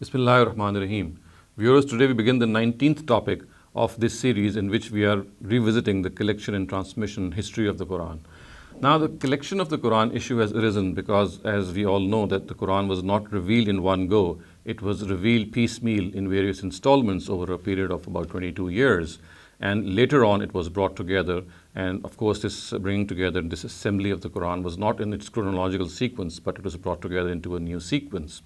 Bismillahir Rahmanir Rahim. Viewers, today we begin the 19th topic of this series in which we are revisiting the collection and transmission history of the Quran. Now, the collection of the Quran issue has arisen because, as we all know, that the Quran was not revealed in one go. It was revealed piecemeal in various installments over a period of about 22 years. And later on, it was brought together. And of course, this bringing together, this assembly of the Quran was not in its chronological sequence, but it was brought together into a new sequence.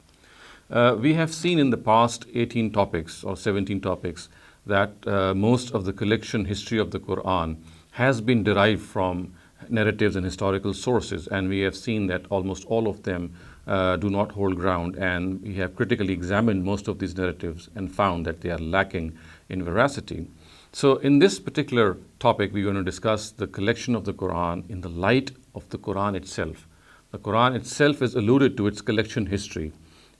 We have seen in the past 18 topics or 17 topics that most of the collection history of the Quran has been derived from narratives and historical sources, and we have seen that almost all of them do not hold ground, and we have critically examined most of these narratives and found that they are lacking in veracity. So in this particular topic, we're going to discuss the collection of the Quran in the light of the Quran itself. The Quran itself is alluded to its collection history.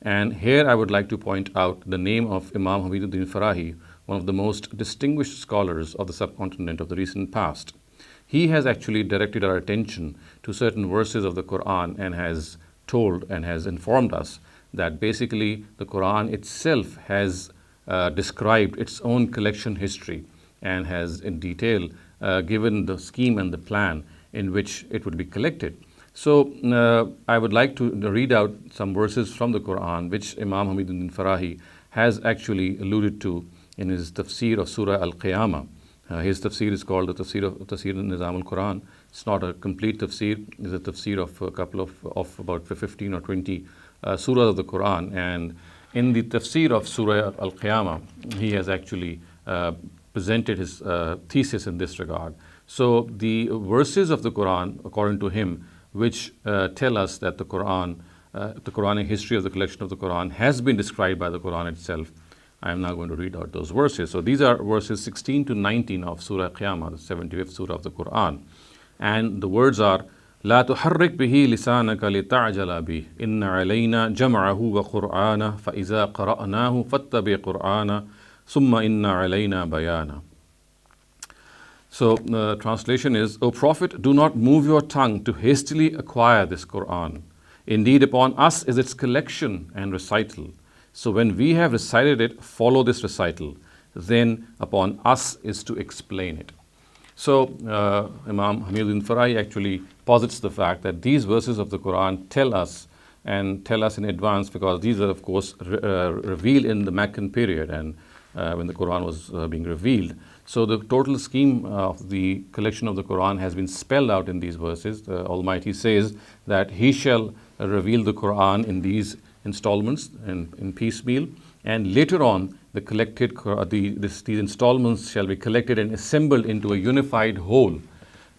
And here I would like to point out the name of Imam Hamid Uddin Farahi, one of the most distinguished scholars of the subcontinent of the recent past. He has actually directed our attention to certain verses of the Quran and has told and has informed us that basically the Quran itself has described its own collection history and has in detail given the scheme and the plan in which it would be collected. So I would like to read out some verses from the Quran which Imam Hamid Uddin Farahi has actually alluded to in his tafsir of Surah Qiyamah. His tafsir is called the Tafsir al-Nizam al-Quran. It's not a complete tafsir. It's a tafsir of a couple of about 15 or 20 surahs of the Quran. And in the tafsir of Surah Al-Qiyamah, he has actually presented his thesis in this regard. So the verses of the Quran, according to him, which tell us that the Quranic history of the collection of the Quran has been described by the Quran itself. I am now going to read out those verses. So these are verses 16 to 19 of Surah Qiyamah, the 75th surah of the Quran. And the words are, لا تحرك به لسانك لتعجل به إن علينا جمعه وقرآنه فإذا قرأناه فاتبع قرآنه ثم إن علينا بيانه. So the translation is, O Prophet, do not move your tongue to hastily acquire this Quran. Indeed, upon us is its collection and recital. So when we have recited it, follow this recital. Then upon us is to explain it. So Imam Hamid Uddin Farahi actually posits the fact that these verses of the Quran tell us in advance, because these are of course revealed in the Meccan period and when the Quran was being revealed. So the total scheme of the collection of the Quran has been spelled out in these verses. The Almighty says that He shall reveal the Quran in these installments and in piecemeal, and later on the collected these installments shall be collected and assembled into a unified whole.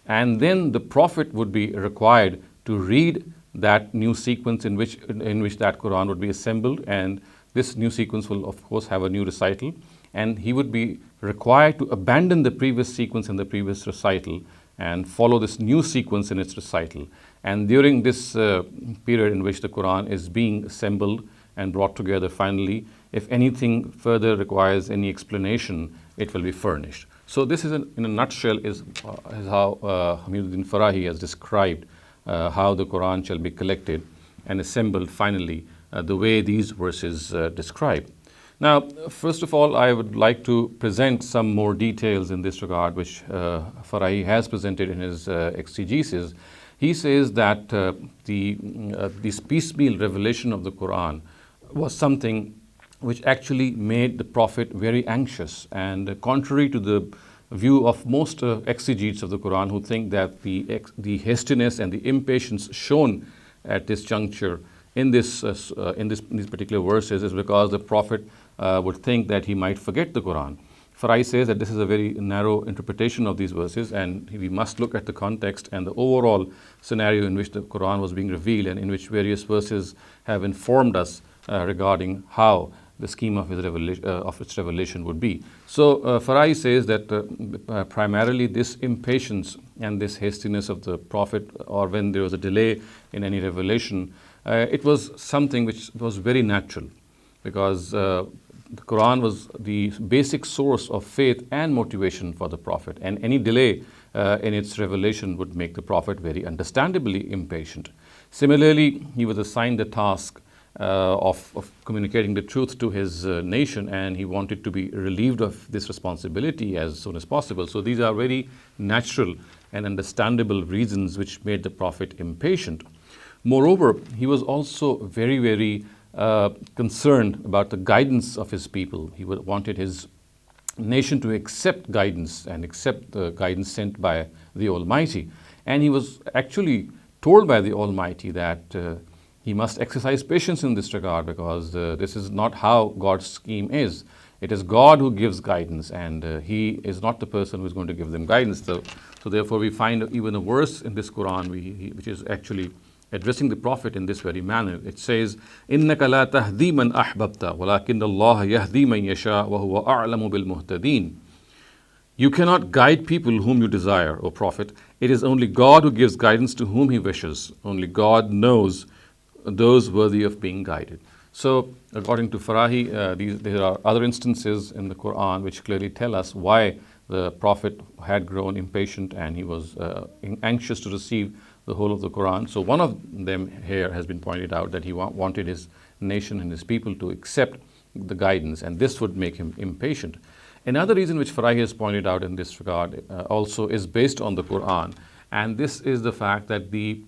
And then the Prophet would be required to read that new sequence in which that Quran would be assembled, and this new sequence will of course have a new recital, and he would be required to abandon the previous sequence and the previous recital and follow this new sequence in its recital. And during this period in which the Quran is being assembled and brought together finally, if anything further requires any explanation, it will be furnished. So this is in a nutshell is how Hamid Uddin Farahi has described how the Quran shall be collected and assembled finally the way these verses describe. Now, first of all, I would like to present some more details in this regard, which Farahi has presented in his exegesis. He says that this piecemeal revelation of the Quran was something which actually made the Prophet very anxious, and contrary to the view of most exegetes of the Quran, who think that the hastiness and the impatience shown at this juncture in these particular verses is because the Prophet would think that he might forget the Quran. Farahi says that this is a very narrow interpretation of these verses, and we must look at the context and the overall scenario in which the Quran was being revealed and in which various verses have informed us regarding how the scheme of its revelation would be. So Farahi says that primarily this impatience and this hastiness of the Prophet, or when there was a delay in any revelation, it was something which was very natural, because the Quran was the basic source of faith and motivation for the Prophet, and any delay in its revelation would make the Prophet very understandably impatient. Similarly, he was assigned the task of communicating the truth to his nation, and he wanted to be relieved of this responsibility as soon as possible. So these are very natural and understandable reasons which made the Prophet impatient. Moreover, he was also very, very concerned about the guidance of his people. He wanted his nation to accept guidance and accept the guidance sent by the Almighty. And he was actually told by the Almighty that he must exercise patience in this regard, because this is not how God's scheme is. It is God who gives guidance, and he is not the person who is going to give them guidance. So therefore we find even a verse in this Qur'an which is actually addressing the Prophet in this very manner. It says, إِنَّكَ لَا تَهْدِي مَنْ أَحْبَبْتَ وَلَكِنَّ اللَّهَ يَهْدِي مَنْ يَشَاءُ وَهُوَ أَعْلَمُ بِالْمُهْتَدِينَ. You cannot guide people whom you desire, O Prophet. It is only God who gives guidance to whom he wishes. Only God knows those worthy of being guided. So, according to Farahi, there are other instances in the Quran which clearly tell us why the Prophet had grown impatient and he was anxious to receive the whole of the Quran. So one of them here has been pointed out, that he wanted his nation and his people to accept the guidance, and this would make him impatient. Another reason which Farahi has pointed out in this regard also is based on the Quran, and this is the fact that the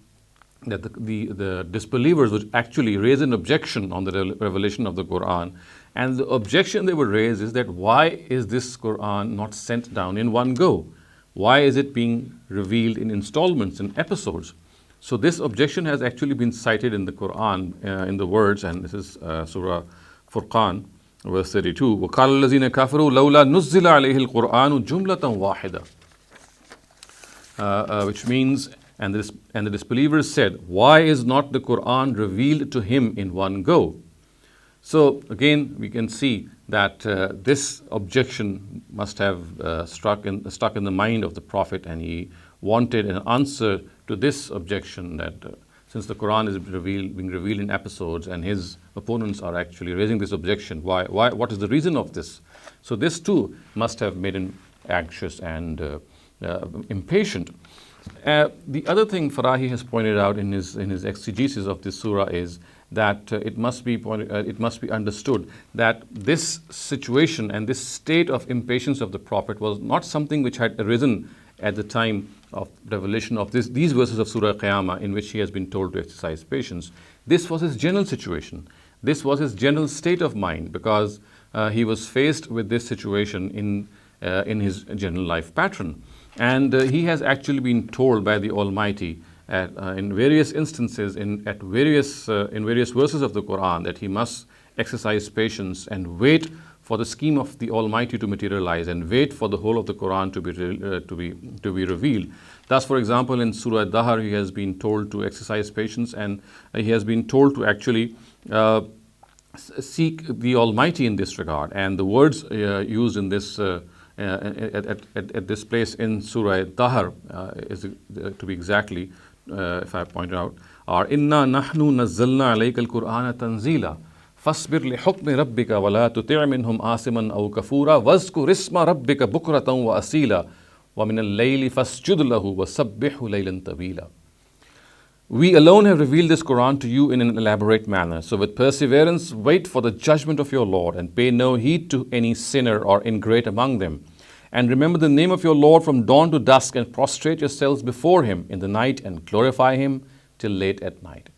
disbelievers would actually raise an objection on the revelation of the Quran, and the objection they would raise is that why is this Quran not sent down in one go? Why is it being revealed in installments, in episodes? So this objection has actually been cited in the Quran in the words, and this is Surah Furqan, verse 32. وَقَالَ الَّذِينَ كَفَرُوا لَوْلَا نُزِّلَ عَلَيْهِ الْقُرْآنُ جُمْلَةً وَاحِدَةً, which means, and the disbelievers said, why is not the Quran revealed to him in one go? So again, we can see that this objection must have stuck in the mind of the Prophet, and he wanted an answer to this objection, that since the Quran is being revealed in episodes, and his opponents are actually raising this objection, what is the reason of this? So this too must have made him anxious and impatient. The other thing Farahi has pointed out in his exegesis of this surah is that it must be understood that this situation and this state of impatience of the Prophet was not something which had arisen at the time of revelation of these verses of Surah Qiyamah, in which he has been told to exercise patience. This was his general situation. This was his general state of mind, because he was faced with this situation in his general life pattern. And he has actually been told by the Almighty in various instances, in various verses of the Quran, that he must exercise patience and wait for the scheme of the Almighty to materialize, and wait for the whole of the Quran to be revealed. Thus, for example, in Surah Dahr, he has been told to exercise patience, and he has been told to actually seek the Almighty in this regard. And the words used in this at this place in Surah Dahr is to be exactly, if I point out, are Inna nahnu nazzalna alayka al-Qur'ana tanzila fasbir li hukmi rabbika wa la tuti' minhum asiman aw kafura wazkur isma rabbika bukratan wa asila wa min al-layli fasjud lahu wa sabbihu laylan tawila. We alone have revealed this Quran to you in an elaborate manner. So with perseverance, wait for the judgment of your Lord, and pay no heed to any sinner or ingrate among them. And remember the name of your Lord from dawn to dusk, and prostrate yourselves before him in the night, and glorify him till late at night.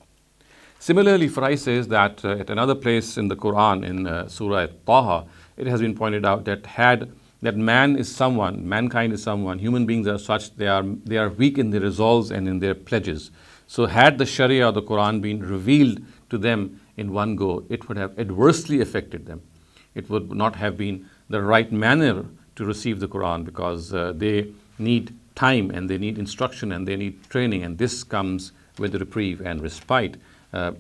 Similarly, Farahi says that at another place in the Quran, in Surah Taha, it has been pointed out that mankind is someone, human beings are such, they are weak in their resolves and in their pledges. So had the Sharia or the Quran been revealed to them in one go, it would have adversely affected them. It would not have been the right manner to receive the Quran, because they need time, and they need instruction, and they need training, and this comes with reprieve and respite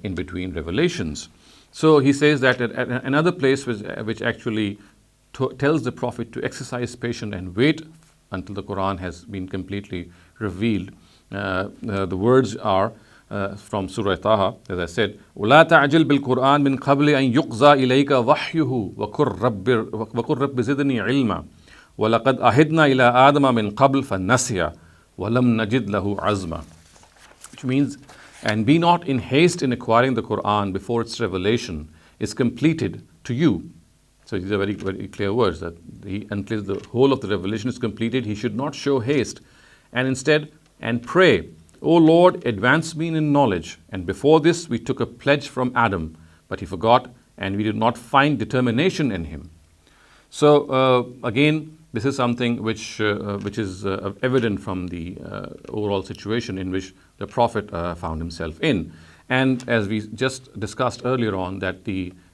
in between revelations. So he says that at another place which actually tells the Prophet to exercise patience and wait until the Quran has been completely revealed. The words are from Surah Taha, as I said, وَلَا تَعْجِلْ بِالْقُرْآنِ مِنْ قَبْلِ أَنْ يُقْضَى إِلَيْكَ وَحْيُهُ وَقُلْ رَبِّ زِدْنِي عِلْمًا وَلَقَدْ أَهِدْنَا إِلَىٰ آدَمَ مِنْ قَبْلِ فَنَسِيَ وَلَمْ نَجِدْ لَهُ عَزْمًا. Which means And be not in haste in acquiring the Qur'an before its revelation is completed to you. So these are very, very clear words that until the whole of the revelation is completed, he should not show haste, and instead, and pray, O Lord, advance me in knowledge. And before this, we took a pledge from Adam, but he forgot, and we did not find determination in him. So again, this is something which is evident from the overall situation in which the Prophet found himself in. And as we just discussed earlier on, that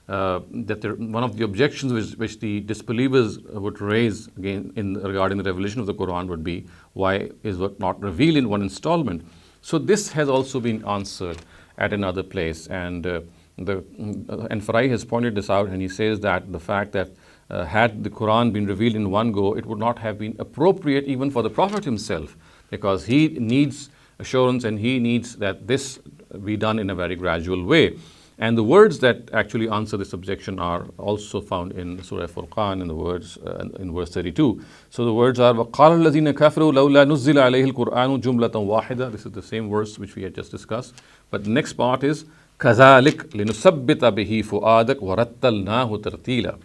one of the objections which the disbelievers would raise again regarding the revelation of the Quran would be, why is it not revealed in one installment? So this has also been answered at another place, and Farahi has pointed this out, and he says that the fact that had the Quran been revealed in one go, it would not have been appropriate even for the Prophet himself, because he needs assurance and he needs that this be done in a very gradual way. And the words that actually answer this objection are also found in Surah Furqan in the words in verse 32. So the words are وَقَالَ الَّذِينَ كَفَرُوا لَوْلَا نُزِّلَ عَلَيْهِ الْقُرْآنُ جُمْلَةً وَاحِدَةً. This is the same verse which we had just discussed. But the next part is كَذَلِكَ لِنُثَبِّتَ بِهِ فُؤَادَكَ وَرَتَّلْنَاهُ تَرْتِيلًا.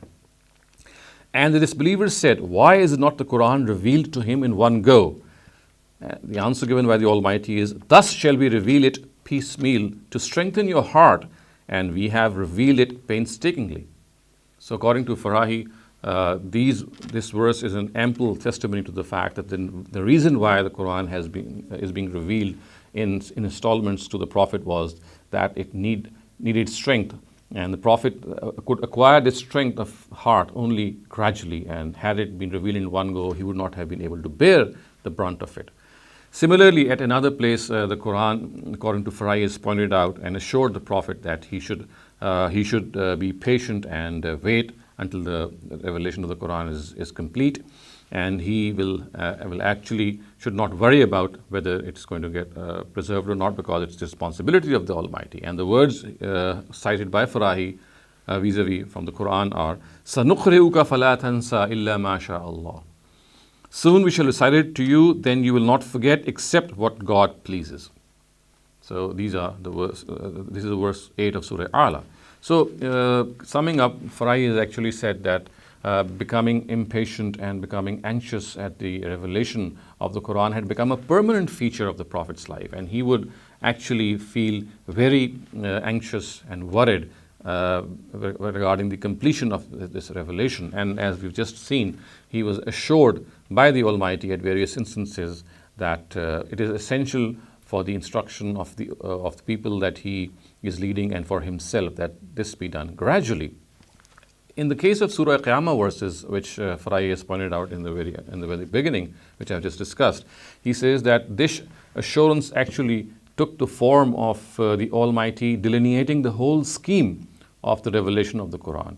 And the disbelievers said, why is not the Quran revealed to him in one go? The answer given by the Almighty is, thus shall we reveal it piecemeal to strengthen your heart, and we have revealed it painstakingly. So according to Farahi, this verse is an ample testimony to the fact that the reason why the Quran is being revealed in installments to the Prophet was that it needed strength, and the Prophet could acquire this strength of heart only gradually, and had it been revealed in one go, he would not have been able to bear the brunt of it. Similarly, at another place, the Quran, according to Farahi, is pointed out and assured the Prophet that he should be patient and wait until the revelation of the Quran is complete, and he should not worry about whether it's going to get preserved or not, because it's the responsibility of the Almighty. And the words cited by Farahi vis-a-vis from the Quran are سَنُقْرِئُكَ فَلَا تَنْسَى إِلَّا مَا شَاءَ اللَّهُ. Soon we shall recite it to you, then you will not forget except what God pleases. So these are the verse. This is verse 8 of Surah Ala. So summing up, Farahi has actually said that becoming impatient and becoming anxious at the revelation of the Quran had become a permanent feature of the Prophet's life, and he would actually feel very anxious and worried regarding the completion of this revelation. And as we've just seen, he was assured by the Almighty at various instances that it is essential for the instruction of the people that he is leading and for himself that this be done gradually. In the case of Surah Qiyamah verses, which Farahi has pointed out in the very beginning, which I've just discussed, he says that this assurance actually took the form of the Almighty delineating the whole scheme of the revelation of the Quran.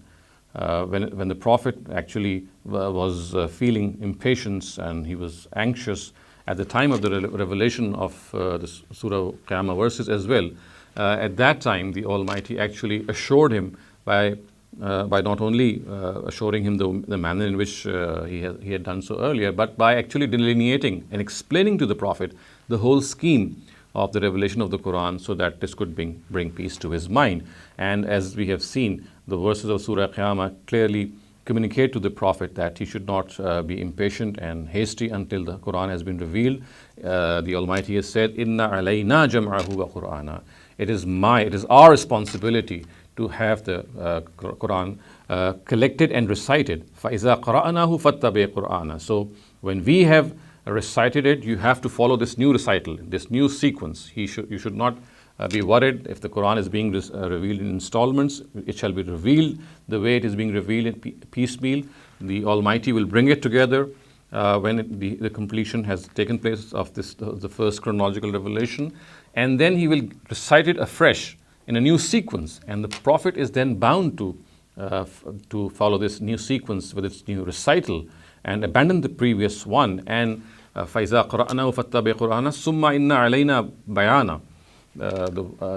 When the Prophet actually was feeling impatience and he was anxious at the time of the revelation of the Surah Qiyamah verses as well, at that time the Almighty actually assured him by not only assuring him the manner in which he had done so earlier, but by actually delineating and explaining to the Prophet the whole scheme of the revelation of the Quran, so that this could bring peace to his mind. And as we have seen, the verses of Surah Qiyamah clearly communicate to the Prophet that he should not be impatient and hasty until the Quran has been revealed. The Almighty has said, "Inna alayna jam'ahu wa Qur'ana." It is our responsibility to have the Quran collected and recited. فَإِذَا قَرَأْنَاهُ فَاتَّبِعْ قُرْآنَ. So when we have recited it, you have to follow this new recital, this new sequence. You should not be worried if the Quran is being revealed in installments. It shall be revealed the way it is being revealed in piecemeal. The Almighty will bring it together when the completion has taken place of the first chronological revelation, and then he will recite it afresh in a new sequence, and the Prophet is then bound to follow this new sequence with its new recital and abandon the previous one. And فَإِذَا قَرَأْنَاهُ فَاتَّبِعْ قُرْآنَ ثُمَّ إِنَّ عَلَيْنَا بَيَانًا.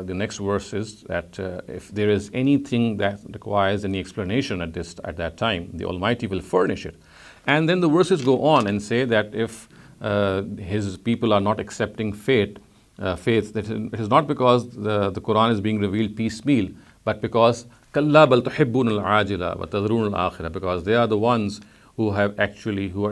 The next verse is that if there is anything that requires any explanation at that time, the Almighty will furnish it. And then the verses go on and say that if his people are not accepting faith, faith, that it is not because the Quran is being revealed piecemeal, but because كَلَّا بَلْ تُحِبُّونَ الْعَاجِلَ وَتَذَرُونَ الْآخِرَةَ, because they are the ones who are actually who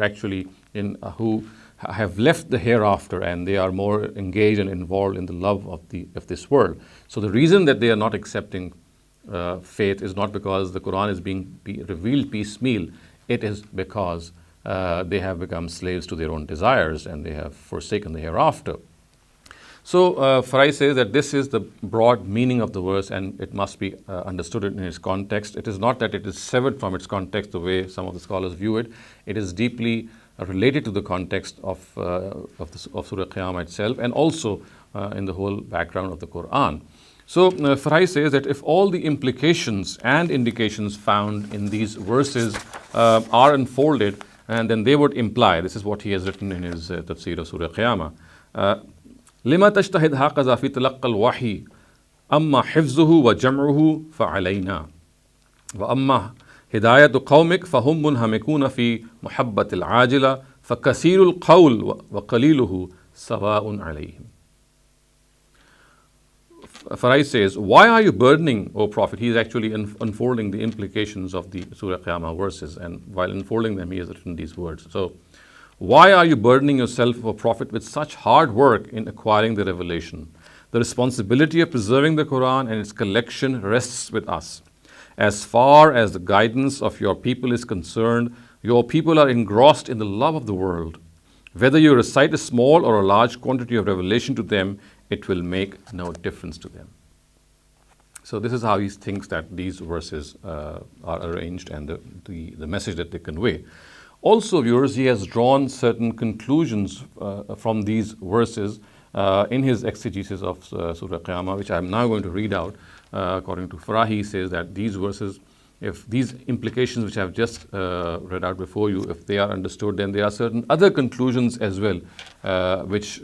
have left the hereafter, and they are more engaged and involved in the love of this world. So the reason that they are not accepting faith is not because the Quran is being revealed piecemeal. It is because they have become slaves to their own desires and they have forsaken the hereafter. So Farahi says that this is the broad meaning of the verse, and it must be understood in its context. It is not that it is severed from its context the way some of the scholars view it. It is deeply related to the context of Surah Qiyamah itself, and also in the whole background of the Quran. So Farahi says that if all the implications and indications found in these verses are unfolded, and then they would imply, this is what he has written in his tafsir of Surah Qiyamah, لما تجتهد هكذا في تلقى الوحي أما حفظه وجمعه فعلينا وأما هداية قومك فهم منهمكون في محبة العاجلة فكثير القول وقليله سواء عليهم. Farahi says, why are you burdening, O Prophet? He is actually unfolding the implications of the Surah Qiyamah verses, and while unfolding them he has written these words. So, why are you burdening yourself, O Prophet, with such hard work in acquiring the revelation? The responsibility of preserving the Quran and its collection rests with us. As far as the guidance of your people is concerned, your people are engrossed in the love of the world. Whether you recite a small or a large quantity of revelation to them, it will make no difference to them. So this is how he thinks that these verses are arranged, and the message that they convey. Also, viewers, he has drawn certain conclusions from these verses in his exegesis of Surah Qiyamah, which I am now going to read out. According to Farahi, he says that these verses, if these implications which I have just read out before you, if they are understood, then there are certain other conclusions as well which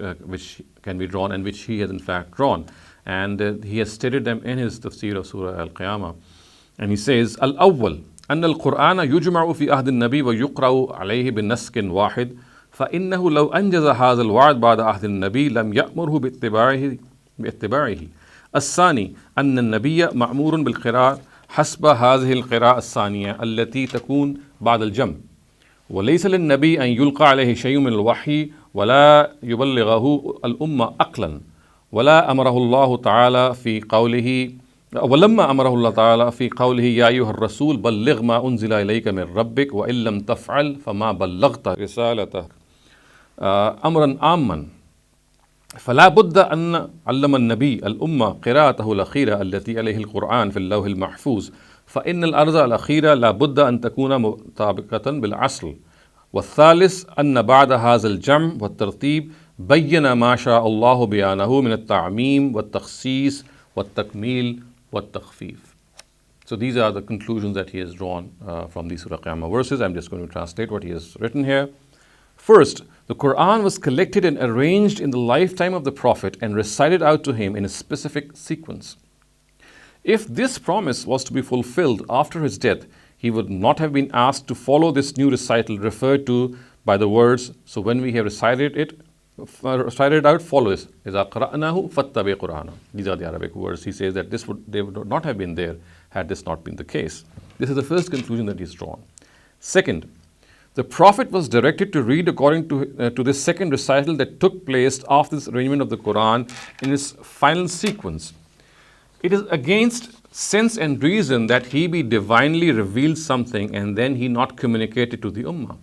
can be drawn, and which he has in fact drawn. And he has stated them in his tafsir of Surah Al-Qiyamah. And he says, Al-Awwal, أن القرآن يجمع في عهد النبي ويقرأ عليه بنسك واحد فإنه لو أنجز هذا الوعد بعد عهد النبي لم يأمره باتباعه. الثاني أن النبي مأمور بالقراءة حسب هذه القراءة الثانية التي تكون بعد الجمع، وليس للنبي أن يلقى عليه شيء من الوحي ولا يبلغه الأمة عقلا، ولا أمره الله تعالى في قوله ولما أمره الله تعالى في قوله يا أيها الرسول بلغ ما أنزل إليك من ربك وإن لم تفعل فما بلغت رسالته أمرا عاما، فلا بد أن علم النبي الأمة قراءته الأخيرة التي عليه القرآن في اللوح المحفوظ، فإن الأرض الأخيرة لا بد أن تكون مطابقة بالأصل. والثالث أن بعد هذا الجمع والترتيب بين ما شاء الله بيانه من التعميم والتخصيص والتكميل والتخفيف. So these are the conclusions that he has drawn from these Surah Qiyamah verses. I'm just going to translate what he has written here. First, the Quran was collected and arranged in the lifetime of the Prophet and recited out to him in a specific sequence. If this promise was to be fulfilled after his death, he would not have been asked to follow this new recital referred to by the words, so when we have recited it out, follow this. إِذَا قَرَأْنَاهُ فَاتَّبِعْ قُرْآنَهُ. These are the Arabic words. He says that they would not have been there had this not been the case. This is the first conclusion that he's drawn. Second, the Prophet was directed to read according to this second recital that took place after this arrangement of the Quran in its final sequence. It is against sense and reason that he be divinely revealed something and then he not communicate it to the Ummah.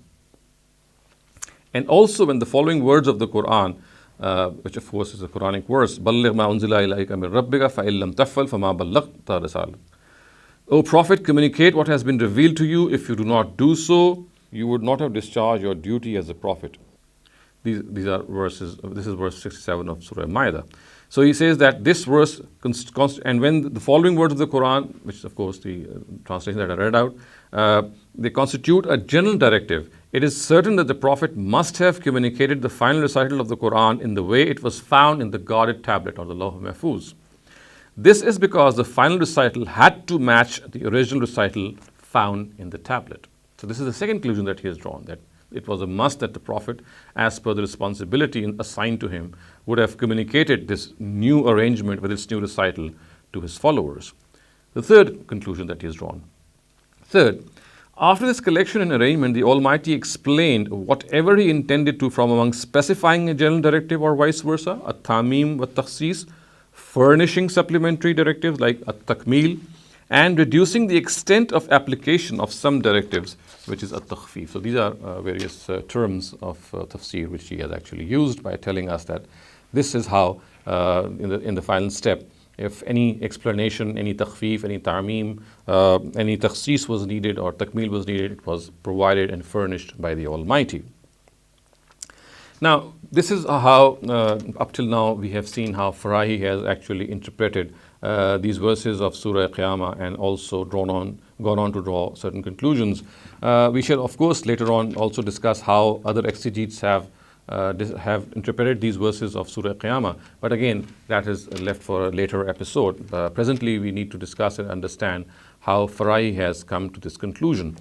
And also when the following words of the Quran, which of course is a Quranic verse, بَلِّغْ مَا أُنزِلَ إِلَيْكَ مِنْ رَبِّكَ فَإِن لَمْ تَفْعَلْ فَمَا بَلَّغْتَ رِسَالَتَهُ. O Prophet, communicate what has been revealed to you. If you do not do so, you would not have discharged your duty as a prophet. These are verses, this is verse 67 of Surah Ma'idah. So he says that this verse, and when the following words of the Quran, which of course the translation that I read out, they constitute a general directive. It is certain that the Prophet must have communicated the final recital of the Quran in the way it was found in the guarded tablet or the Lawh Mahfuz. This is because the final recital had to match the original recital found in the tablet. So this is the second conclusion that he has drawn, that it was a must that the Prophet, as per the responsibility assigned to him, would have communicated this new arrangement with its new recital to his followers. The third conclusion that he has drawn. Third, after this collection and arrangement, the Almighty explained whatever He intended to from among specifying a general directive or vice versa, a tamim wa takhsis, furnishing supplementary directives like a takmil, and reducing the extent of application of some directives, which is a takhfif. So these are various terms of tafsir which he has actually used by telling us that this is how, in the final step, if any explanation, any takhfif, any ta'meem, any takhsis was needed or takmil was needed, it was provided and furnished by the Almighty. Now, this is how, up till now, we have seen how Farahi has actually interpreted these verses of Surah Qiyamah and also gone on to draw certain conclusions. We shall, of course, later on also discuss how other exegetes have interpreted these verses of Surah Qiyamah. But again, that is left for a later episode. Presently, we need to discuss and understand how Farahi has come to this conclusion.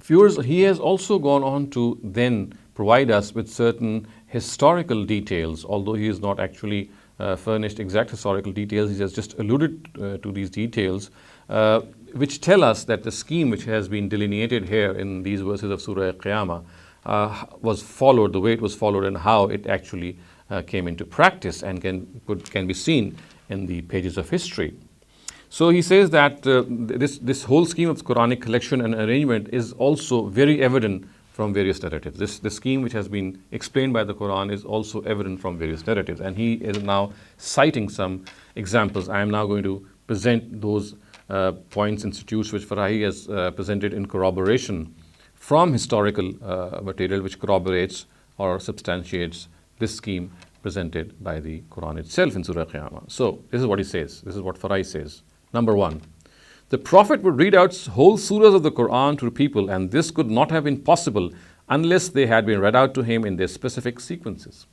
Viewers, he has also gone on to then provide us with certain historical details, although he has not actually furnished exact historical details. He has just alluded to these details, which tell us that the scheme which has been delineated here in these verses of Surah Qiyamah was followed, the way it was followed, and how it actually came into practice and can be seen in the pages of history. So he says that this whole scheme of Quranic collection and arrangement is also very evident from various narratives. This scheme which has been explained by the Quran is also evident from various narratives, and he is now citing some examples. I am now going to present those points, institutes which Farahi has presented in corroboration from historical material which corroborates or substantiates this scheme presented by the Quran itself in Surah Qiyamah. So this is what he says. This is what Farahi says. Number one, the Prophet would read out whole surahs of the Quran to people, and this could not have been possible unless they had been read out to him in their specific sequences.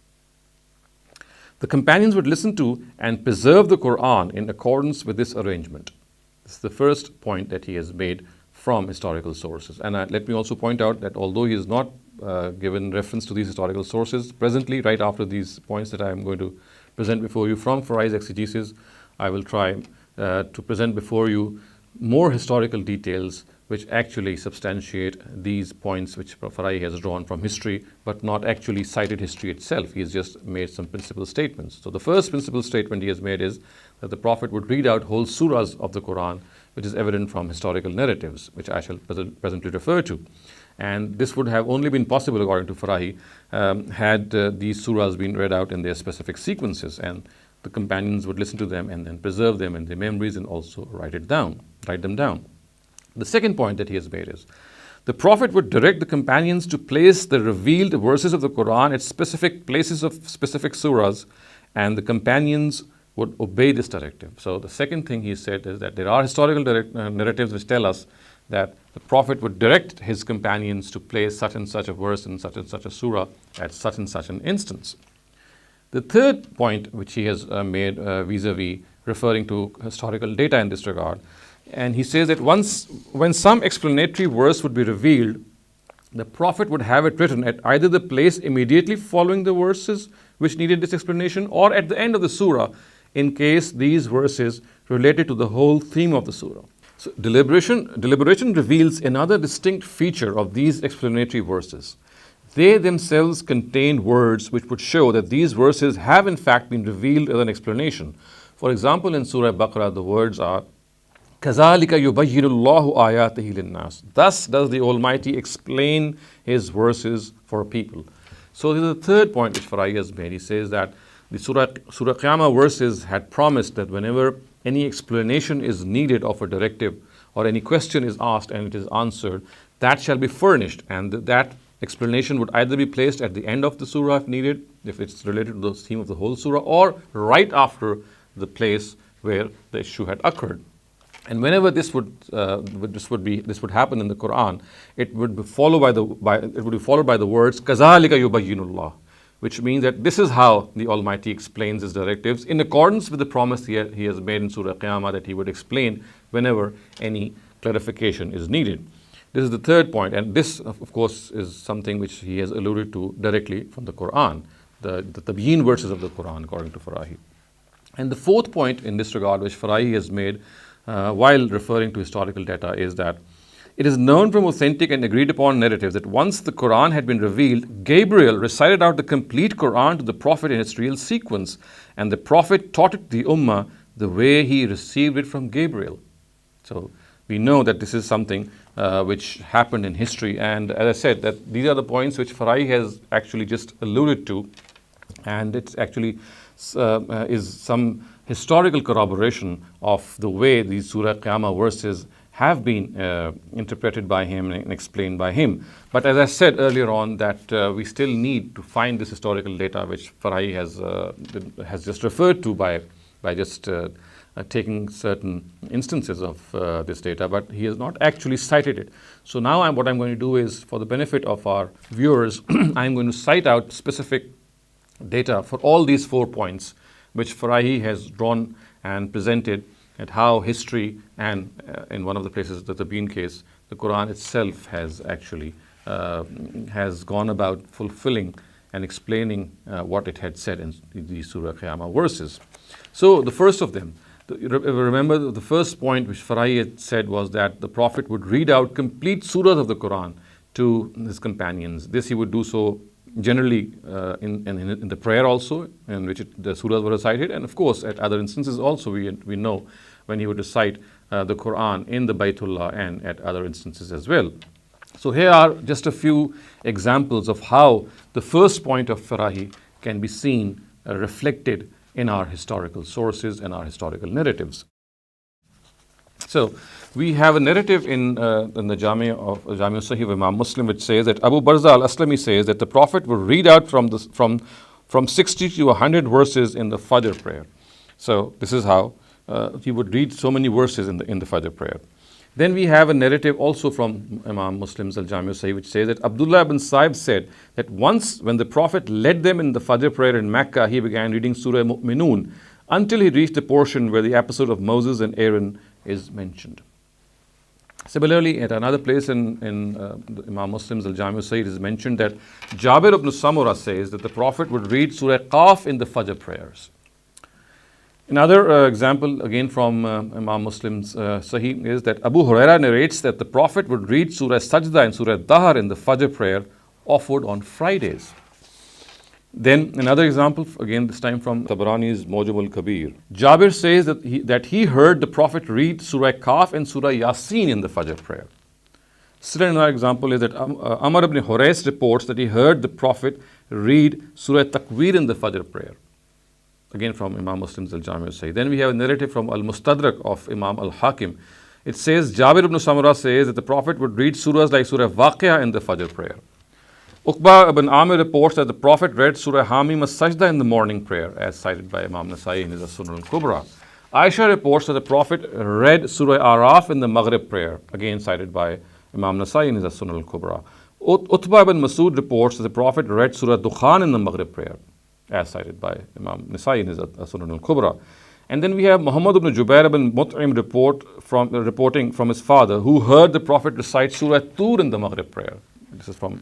The companions would listen to and preserve the Quran in accordance with this arrangement. This is the first point that he has made from historical sources. And let me also point out that although he has not given reference to these historical sources, presently, right after these points that I am going to present before you from Farahi's exegesis, I will try to present before you more historical details which actually substantiate these points which Farahi has drawn from history, but not actually cited history itself. He has just made some principal statements. So the first principal statement he has made is that the Prophet would read out whole surahs of the Quran, which is evident from historical narratives, which I shall presently refer to. And this would have only been possible, according to Farahi, had these surahs been read out in their specific sequences, and the companions would listen to them and then preserve them in their memories and also write them down. The second point that he has made is the Prophet would direct the companions to place the revealed verses of the Quran at specific places of specific surahs, and the companions would obey this directive. So the second thing he said is that there are historical narratives which tell us that the Prophet would direct his companions to place such and such a verse in such and such a surah at such and such an instance. The third point which he has made vis-a-vis referring to historical data in this regard, and he says that when some explanatory verse would be revealed, the Prophet would have it written at either the place immediately following the verses which needed this explanation, or at the end of the surah, in case these verses related to the whole theme of the surah. So deliberation reveals another distinct feature of these explanatory verses. They themselves contain words which would show that these verses have in fact been revealed as an explanation. For example, in Surah Baqarah, the words are, كَذَلِكَ يُبَيِّنُ اللَّهُ آيَاتِهِ لِلنَّاسِ. Thus does the Almighty explain His verses for people. So this is the third point which Farahi has made. He says that the Surah Qiyamah verses had promised that whenever any explanation is needed of a directive or any question is asked and it is answered, that shall be furnished, and that explanation would either be placed at the end of the surah if needed, if it's related to the theme of the whole surah, or right after the place where the issue had occurred. And whenever this would happen in the Quran, it would be followed by the words كَذَلِكَ يُبَيِّنُ اللَّهُ, which means that this is how the Almighty explains His directives in accordance with the promise He has made in Surah Qiyamah that He would explain whenever any clarification is needed. This is the third point, and this, of course, is something which he has alluded to directly from the Qur'an, the tabyin verses of the Qur'an, according to Farahi. And the fourth point in this regard, which Farahi has made while referring to historical data, is that it is known from authentic and agreed upon narratives that once the Qur'an had been revealed, Gabriel recited out the complete Qur'an to the Prophet in its real sequence, and the Prophet taught it to the Ummah the way he received it from Gabriel. So we know that this is something which happened in history, and as I said, that these are the points which Farahi has actually just alluded to, and it's actually is some historical corroboration of the way these Surah Qiyamah verses have been interpreted by him and explained by him. But as I said earlier on, that we still need to find this historical data which Farahi has just referred to by just taking certain instances of this data, but he has not actually cited it. So now what I'm going to do is, for the benefit of our viewers, I'm going to cite out specific data for all these 4 points which Farahi has drawn and presented, at how history and in one of the places, the Tabeen case, the Quran itself has actually has gone about fulfilling and explaining what it had said in the Surah Qiyamah verses. So the first of them, remember the first point which Farahi had said was that the Prophet would read out complete surahs of the Quran to his companions. This he would do so generally in the prayer also, in which the surahs were recited, and of course at other instances also we know when he would recite the Quran in the Baytullah and at other instances as well. So here are just a few examples of how the first point of Farahi can be seen reflected in our historical sources and our historical narratives. So we have a narrative in the Jami Sahih of Imam Muslim, which says that Abu Barza al-Aslami says that the Prophet would read out from 60 to 100 verses in the Fajr prayer. So this is how he would read so many verses in the Fajr prayer. Then we have a narrative also from Imam Muslim's Al-Jami Sahih, which says that Abdullah ibn Saib said that once when the Prophet led them in the Fajr prayer in Mecca, he began reading Surah Mu'minun until he reached the portion where the episode of Moses and Aaron is mentioned. Similarly, at another place in Imam Muslim's Al-Jami Sahih, it is mentioned that Javed ibn Samura says that the Prophet would read Surah Qaf in the Fajr prayers. Another example, again from Imam Muslim's Sahih, is that Abu Huraira narrates that the Prophet would read Surah Sajda and Surah Dahar in the Fajr prayer offered on Fridays. Then another example, again this time from Tabarani's Mujam al-Kabir. Jabir says that he heard the Prophet read Surah Qaf and Surah Yasin in the Fajr prayer. Still another example is that Amr ibn Hurais reports that he heard the Prophet read Surah Takwir in the Fajr prayer. Again from Imam Muslim's Al-Jami Sahih. Then we have a narrative from Al-Mustadrak of Imam Al-Hakim. It says, Jabir ibn Samura says that the Prophet would read surahs like Surah Waqia in the Fajr prayer. Uqba ibn Amir reports that the Prophet read Surah Hamim as-Sajda in the morning prayer, as cited by Imam Nasai in his As-Sunan al-Kubra. Aisha reports that the Prophet read Surah Araf in the Maghrib prayer, again cited by Imam Nasai in his As-Sunan al-Kubra. Utbah ibn Masud reports that the Prophet read Surah Dukhan in the Maghrib prayer, as cited by Imam Nasai in his As-Sunan al-Kubra. And then we have Muhammad ibn Jubair ibn Mut'im reporting from his father, who heard the Prophet recite Surah Tur in the Maghrib prayer. This is from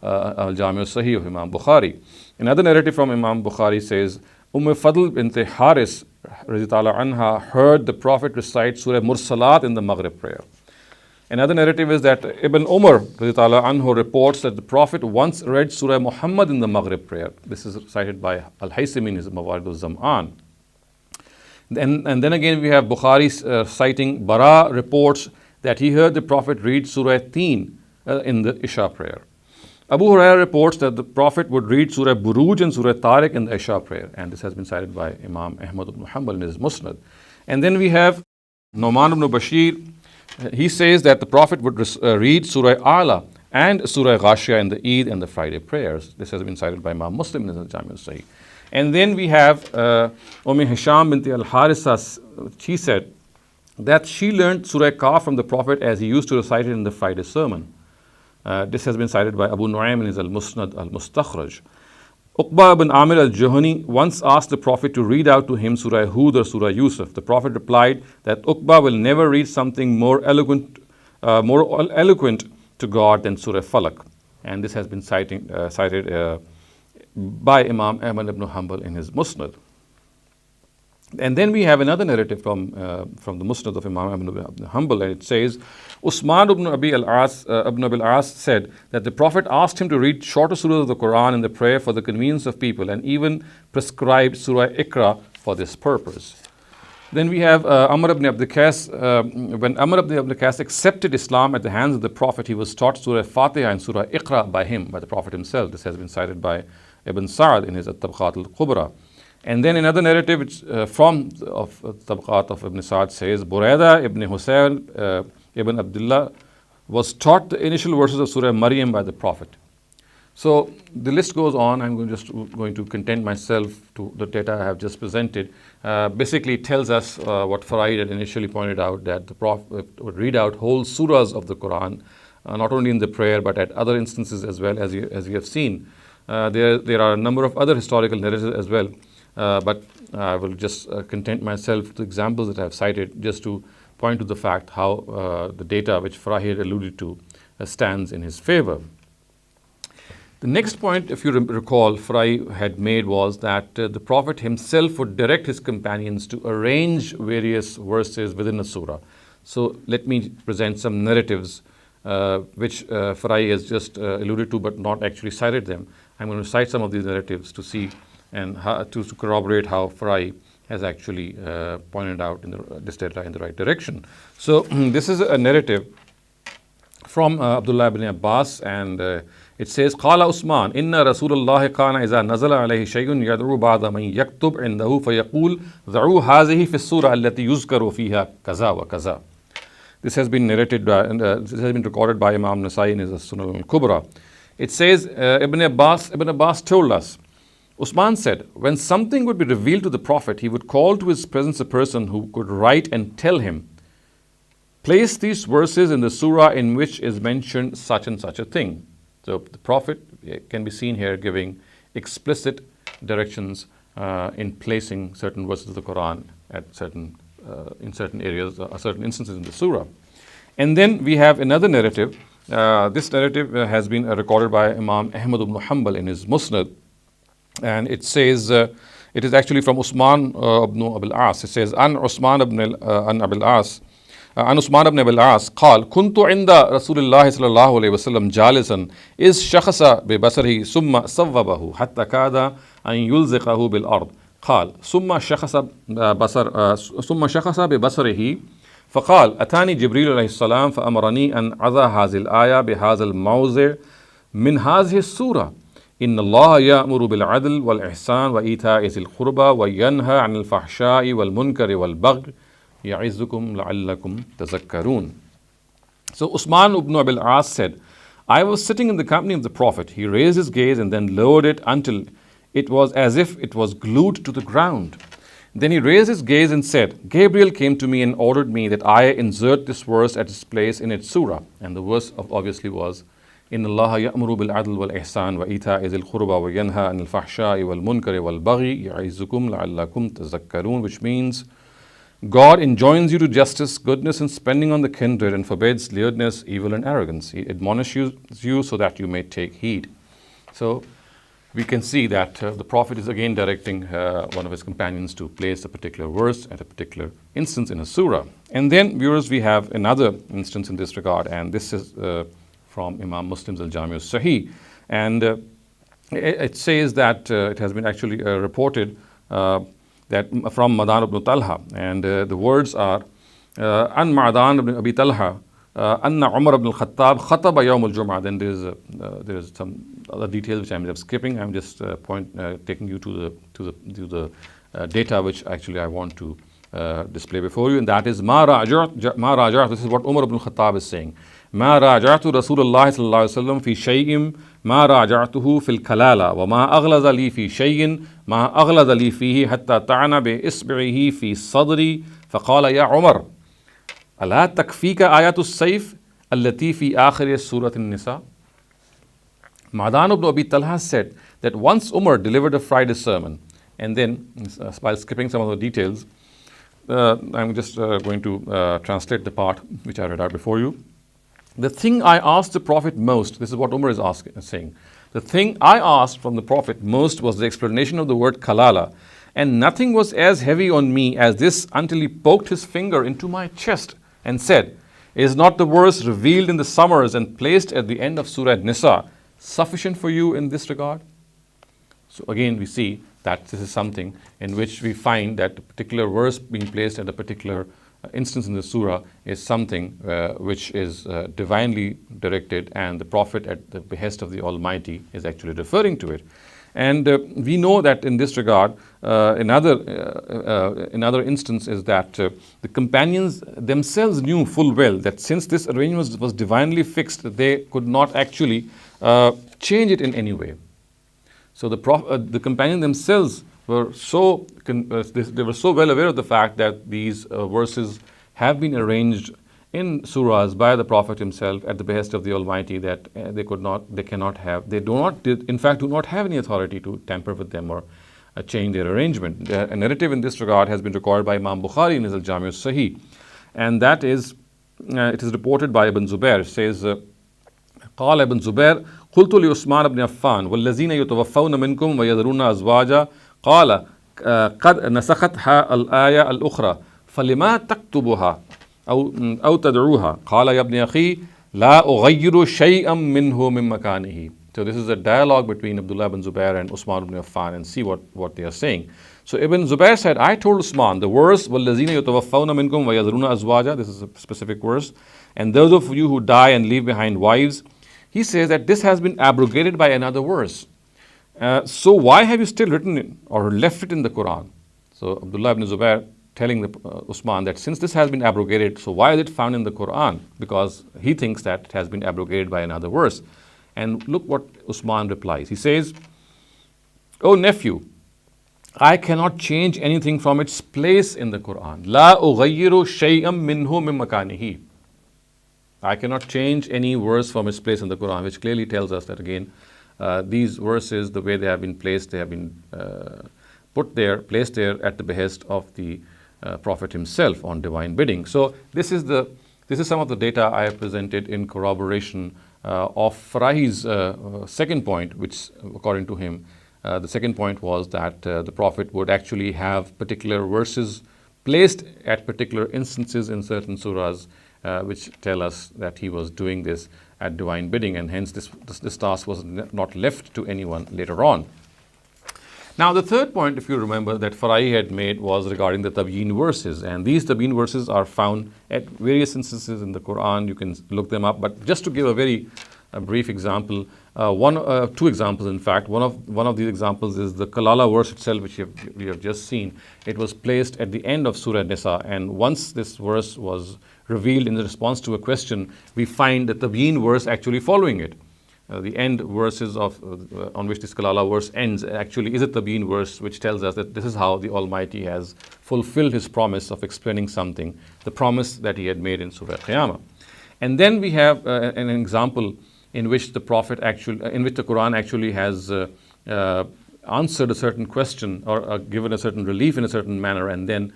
Al-Jami Sahih of Imam Bukhari. Another narrative from Imam Bukhari says, Fadl bint Haris anha heard the Prophet recite Surah Mursalat in the Maghrib prayer. Another narrative is that Ibn Umar anhu reports that the Prophet once read Surah Muhammad in the Maghrib prayer. This is cited by Al-Haythami in his Mawarid al-Zam'an. And then again we have Bukhari citing Bara reports that he heard the Prophet read Surah Teen in the Isha prayer. Abu Hurairah reports that the Prophet would read Surah Buruj and Surah Tariq in the Isha prayer, and this has been cited by Imam Ahmed ibn Hanbal in his Musnad. And then we have Nu'man ibn Bashir. He says that the Prophet would read Surah A'la and Surah Ghashiyah in the Eid and the Friday prayers. This has been cited by Imam Muslim in his Jami al-Sahih. And then we have Hisham bint al-Harisa. She said that she learned Surah Qaf from the Prophet as he used to recite it in the Friday sermon. This has been cited by Abu Nu'aym in his Al-Musnad Al-Mustakhraj. Uqba ibn Amir al-Juhani once asked the Prophet to read out to him Surah Hud or Surah Yusuf. The Prophet replied that Uqba will never read something more eloquent more eloquent to God than Surah Falaq. And this has been cited by Imam Ahmed ibn Hanbal in his Musnad. And then we have another narrative from the Musnad of Imam Hamid Uddin Hanbal, and it says, Usman ibn Abi al-As said that the Prophet asked him to read shorter surahs of the Qur'an in the prayer for the convenience of people, and even prescribed Surah Iqra for this purpose. Then we have Amr ibn Abd Qais. When Amr ibn Abd Qais accepted Islam at the hands of the Prophet, he was taught Surah Fatiha and Surah Iqra by him, by the Prophet himself. This has been cited by Ibn Sa'd in his At-Tabaqat al-Kubra. And then another narrative from Tabaqat of Ibn Sa'd says, Buraidah ibn Husayn ibn Abdullah was taught the initial verses of Surah Maryam by the Prophet. So the list goes on. I'm going to content myself to the data I have just presented. Basically, it tells us what Farahi had initially pointed out, that the Prophet would read out whole surahs of the Quran, not only in the prayer but at other instances as well, as you have seen. There are a number of other historical narratives as well, but I will just content myself to examples that I have cited just to point to the fact how the data which Farahi had alluded to stands in his favor. The next point, if you recall, Farahi had made was that the Prophet himself would direct his companions to arrange various verses within a surah. So let me present some narratives which Farahi has just alluded to but not actually cited them. I'm going to cite some of these narratives to see and to corroborate how Farahi has actually pointed out this data in the right direction. So this is a narrative from Abdullah ibn Abbas, and it says, Qala Usman, Inna Rasulullah kana iza nazala alayhi shay'un yad'u ba'da man yaktub indahu fayaqul dha'u hazihi fi surah allati yuzkaru fiha kaza wa kaza. This has been narrated this has been recorded by Imam Nasai in his Sunan al-Kubra. It says, Ibn Abbas told us, Usman said, when something would be revealed to the Prophet, he would call to his presence a person who could write and tell him, place these verses in the surah in which is mentioned such and such a thing. So the Prophet can be seen here giving explicit directions in placing certain verses of the Quran at in certain areas, certain instances in the surah. And then we have another narrative. This narrative has been recorded by Imam Ahmed Ibn Hanbal in his Musnad. And it says, it is actually from Usman ibn Abi al-As. It says, An Usman ibn Abi al-As, عن عثمان بن أبي العاص قال كنت عند رسول الله صلى الله عليه وسلم جالسا إذ شخص ببصره ثم صوبه حتى كاد أن يلزقه بالأرض قال ثم شخص ببصره فقال أتاني جبريل عليه السلام فأمرني أن أضع هذه الآية بهذا الموضع من هذه السورة إن الله يأمر بالعدل والإحسان وإيتاء ذي القربى وينهى عن الفحشاء والمنكر والبغي يعظكم لعلكم تذكرون. So Usman ibn Abi al-As said, I was sitting in the company of the Prophet. He raised his gaze and then lowered it until it was as if it was glued to the ground. Then he raised his gaze and said, Gabriel came to me and ordered me that I insert this verse at its place in its surah. And the verse obviously was, إن الله يأمر بالعدل والإحسان وإيتاء ذي القربى وينهى عن الفحشاء والمنكر والبغي يعظكم لعلكم تذكرون, which means God enjoins you to justice, goodness, and spending on the kindred, and forbids lewdness, evil, and arrogance. He admonishes you so that you may take heed. So we can see that the Prophet is again directing one of his companions to place a particular verse at a particular instance in a surah. And then, viewers, we have another instance in this regard, and this is from Imam Muslim's Al-Jami al-Sahih. And it says that it has been actually reported that from Madan ibn Talha, and the words are An Madan ibn Abi Talha, Anna Umar ibn al-Khattab khataba yawm al-Jum'ah. Then there is some other details which I'm just skipping. I'm just taking you to the data which actually I want to display before you, and that is Ma raja'tu. This is what Umar ibn al-Khattab is saying. ما راجعت رسول الله صلى الله عليه وسلم في شيء ما راجعته في الكلالة وما أغلظ لي في شيء ما أغلظ لي فيه حتى طعن بإصبعه في صدري فقال يا عمر ألا تكفيك آيات السيف التي في آخر سورة النساء. Madan ibn Abi Talha said that once Umar delivered a Friday sermon, and then while skipping some of the details, I'm just going to translate the part which I read out before you. The thing I asked the Prophet most, this is what Umar is saying, the thing I asked from the Prophet most was the explanation of the word kalala, and nothing was as heavy on me as this until he poked his finger into my chest and said, is not the verse revealed in the summers and placed at the end of Surah Nisa sufficient for you in this regard? So again we see that this is something in which we find that a particular verse being placed at a particular instance in the surah is something which is divinely directed, and the Prophet at the behest of the Almighty is actually referring to it. And we know that in this regard, another instance is that the companions themselves knew full well that since this arrangement was divinely fixed, they could not actually change it in any way. So the companions themselves were they were so well aware of the fact that these verses have been arranged in surahs by the Prophet himself at the behest of the Almighty that they do not have any authority to tamper with them or change their arrangement. A narrative in this regard has been recorded by Imam Bukhari in his Al-Jami' al-Sahih, and that is, it is reported by Ibn Zubair. It says, قال ابن زبير قلت لعثمان بن عفان والذين يتوفون منكم ويذرون أزواجا قال قد نسختها الآية الأخرى فلما تكتبها أو تدعوها قال يا ابن أخي لا أغير شيئا منه من مكانه. So this is a dialogue between Abdullah ibn Zubair and Usman ibn Affan, and see what they are saying. So Ibn Zubair said, I told Usman, the verse وَالَّذِينَ يُتَوَفَّوْنَ مِنْكُمْ وَيَذَرُونَ أَزْوَاجًا, this is a specific verse, and those of you who die and leave behind wives, he says that this has been abrogated by another verse. So why have you still written it or left it in the Qur'an? So Abdullah ibn Zubair telling Usman that since this has been abrogated, so why is it found in the Qur'an? Because he thinks that it has been abrogated by another verse. And look what Usman replies. He says, "O nephew, I cannot change anything from its place in the Qur'an. La ughayyiru shay'an minhu min makanihi." I cannot change any verse from its place in the Qur'an, which clearly tells us that again, these verses, the way they have been placed, they have been placed there at the behest of the Prophet himself on divine bidding. So this is some of the data I have presented in corroboration of Farahi's second point, which according to him, the second point was that the Prophet would actually have particular verses placed at particular instances in certain surahs, which tell us that he was doing this at divine bidding, and hence this task was not left to anyone later on. Now the third point, if you remember, that Farahi had made was regarding the Tabyin verses, and these Tabyin verses are found at various instances in the Qur'an. You can look them up, but just to give a very brief example, two examples in fact. One of these examples is the Kalala verse itself, which we have just seen. It was placed at the end of Surah Nisa, and once this verse was revealed in response to a question, we find the Tabyin verse actually following it. The end verses on which this Kalala verse ends actually is a Tabyin verse, which tells us that this is how the Almighty has fulfilled his promise of explaining something, the promise that he had made in Surah Qiyamah. And then we have an example in which the Quran actually has answered a certain question or given a certain relief in a certain manner, and then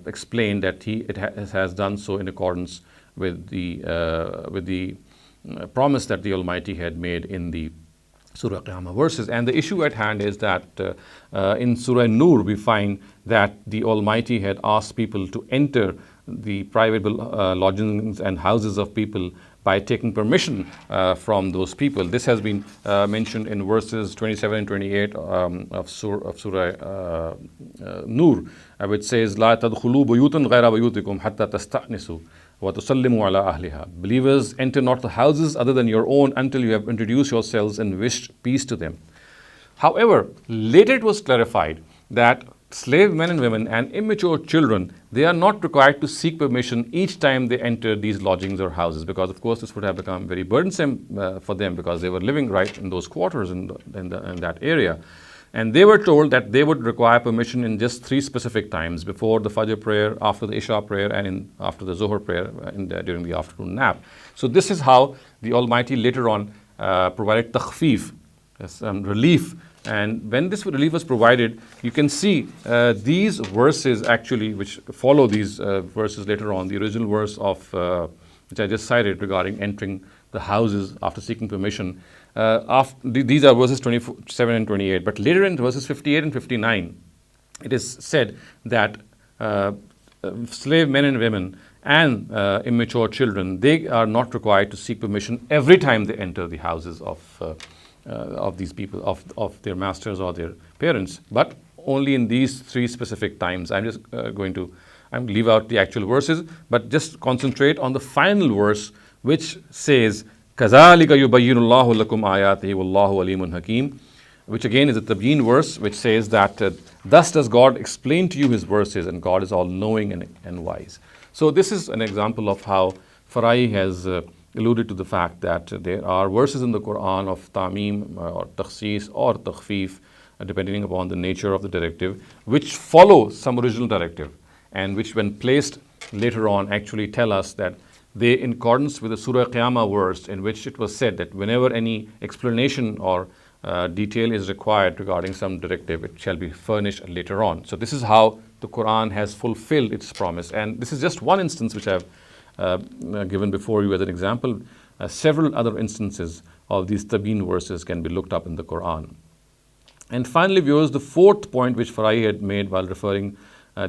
explained that it has done so in accordance with the promise that the Almighty had made in the Surah Qiyamah verses. And the issue at hand is that in Surah Nur we find that the Almighty had asked people to enter the private lodgings and houses of people by taking permission from those people. This has been mentioned in verses 27 and 28 of Surah Nur, which says, "La tadkhulu buyutan ghayra buyutikum hatta tasta'nisu wa tusallimu ala ahliha." Believers, enter not the houses other than your own until you have introduced yourselves and wished peace to them. However, later it was clarified that slave men and women and immature children, they are not required to seek permission each time they enter these lodgings or houses, because of course this would have become very burdensome for them, because they were living right in those quarters in that area. And they were told that they would require permission in just 3 specific times: before the Fajr prayer, after the Isha prayer, and after the Zuhr prayer during the afternoon nap. So this is how the Almighty later on provided takhfif, relief. And when this relief was provided, you can see these verses actually, which follow these verses later on. The original verse of which I just cited regarding entering the houses after seeking permission. These are verses 27 and 28. But later in verses 58 and 59, it is said that slave men and women and immature children, they are not required to seek permission every time they enter the houses of these people, of their masters or their parents, but only in these three specific times. I'm just going to leave out the actual verses, but just concentrate on the final verse, which says, كَذَلِكَ يُبَيِّنُ اللَّهُ لَكُمْ آيَاتِهِ وَاللَّهُ عَلِيمٌ حَكِيمٌ, which again is a tabyin verse, which says that thus does God explain to you His verses, and God is all knowing and wise. So this is an example of how Farahi has alluded to the fact that there are verses in the Qur'an of ta'meem or takhsis or takhfif, depending upon the nature of the directive, which follow some original directive, and which when placed later on actually tell us that they, in accordance with the Surah Qiyamah verse, in which it was said that whenever any explanation or detail is required regarding some directive, it shall be furnished later on. So this is how the Qur'an has fulfilled its promise. And this is just one instance which I've given before you as an example. Several other instances of these tabyin verses can be looked up in the Qur'an. And finally, viewers, the fourth point which Farahi had made while referring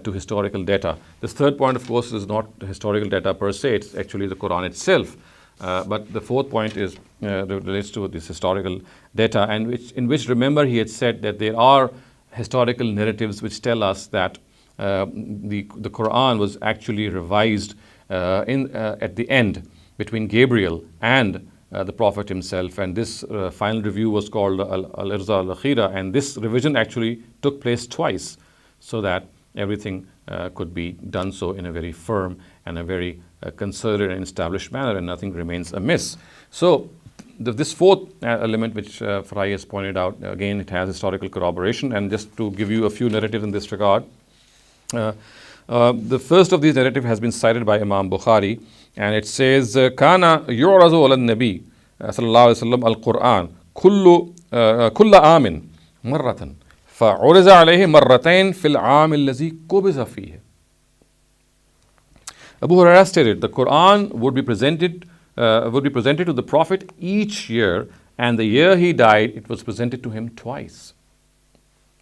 to historical data. This third point, of course, is not historical data per se, it's actually the Qur'an itself. But the fourth point is relates to this historical data, and in which remember he had said that there are historical narratives which tell us that the Qur'an was actually revised at the end between Gabriel and the Prophet himself, and this final review was called Al-Irza Al-Akhira, and this revision actually took place twice, so that everything could be done so in a very firm and a very concerted and established manner, and nothing remains amiss. So this fourth element which Farahi has pointed out, again it has historical corroboration, and just to give you a few narratives in this regard. The first of these narratives has been cited by Imam Bukhari, and it says, "Kana yu'razu ala nabi sallallahu alaihi wasallam al-Qur'an kulla amin marratan, fa'uriza alayhi marratain fil aam allazi qubiza fihi." Abu Hurairah stated, the Qur'an would be presented to the Prophet each year, and the year he died, it was presented to him twice.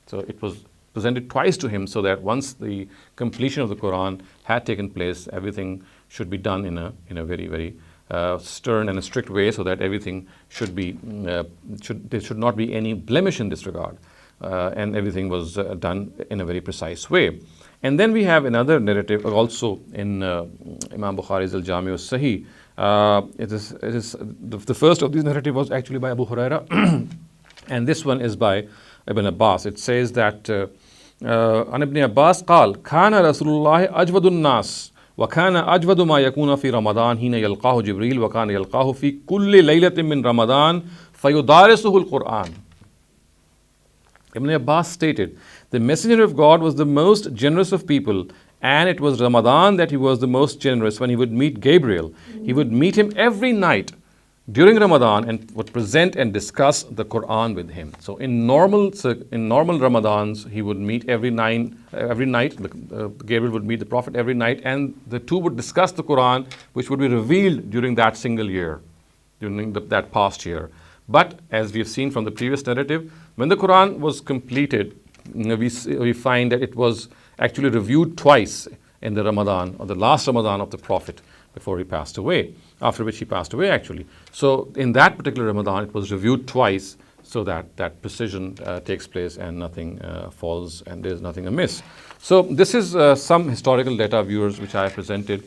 So it was presented twice to him, so that once the completion of the Qur'an had taken place, everything should be done in a very, very stern and a strict way, so that everything should be there should not be any blemish in this regard, and everything was done in a very precise way. And then we have another narrative also in Imam Bukhari's Al-Jami' al-Sahih. It is the first of these narratives was actually by Abu Hurairah, and this one is by Ibn Abbas. It says that An Ibn Abbas قال كان رسول الله أجود الناس وكان أجود ما يكون في رمضان حين يلقاه جبريل وكان يلقاه في كل ليلة من رمضان فيدارسه القرآن. Ibn Abbas stated, the Messenger of God was the most generous of people, and it was Ramadan that he was the most generous. When he would meet Gabriel, he would meet him every night during Ramadan and would present and discuss the Qur'an with him. So in normal Ramadans, he would meet every night. Gabriel would meet the Prophet every night, and the two would discuss the Qur'an, which would be revealed during that single year, during that past year. But as we have seen from the previous narrative, when the Qur'an was completed, we find that it was actually reviewed twice in the Ramadan, or the last Ramadan of the Prophet before he passed away, after which he passed away actually. So in that particular Ramadan, it was reviewed twice, so that precision takes place and nothing falls and there is nothing amiss. So this is some historical data, viewers, which I presented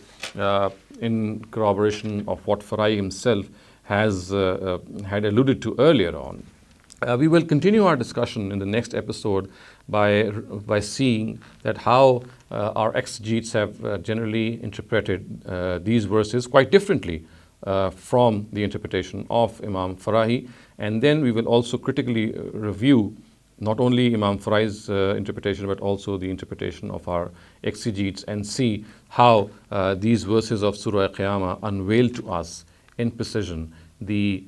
in corroboration of what Farahi himself has had alluded to earlier on. We will continue our discussion in the next episode by seeing that how our exegetes have generally interpreted these verses quite differently from the interpretation of Imam Farahi. And then we will also critically review not only Imam Farahi's interpretation, but also the interpretation of our exegetes, and see how these verses of Surah Qiyamah unveil to us in precision the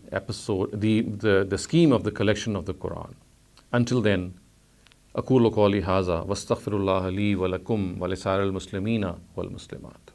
scheme of the collection of the Qur'an. Until then, أقول قولي هذا واستغفر الله لي ولكم ولسائر المسلمين والمسلمات.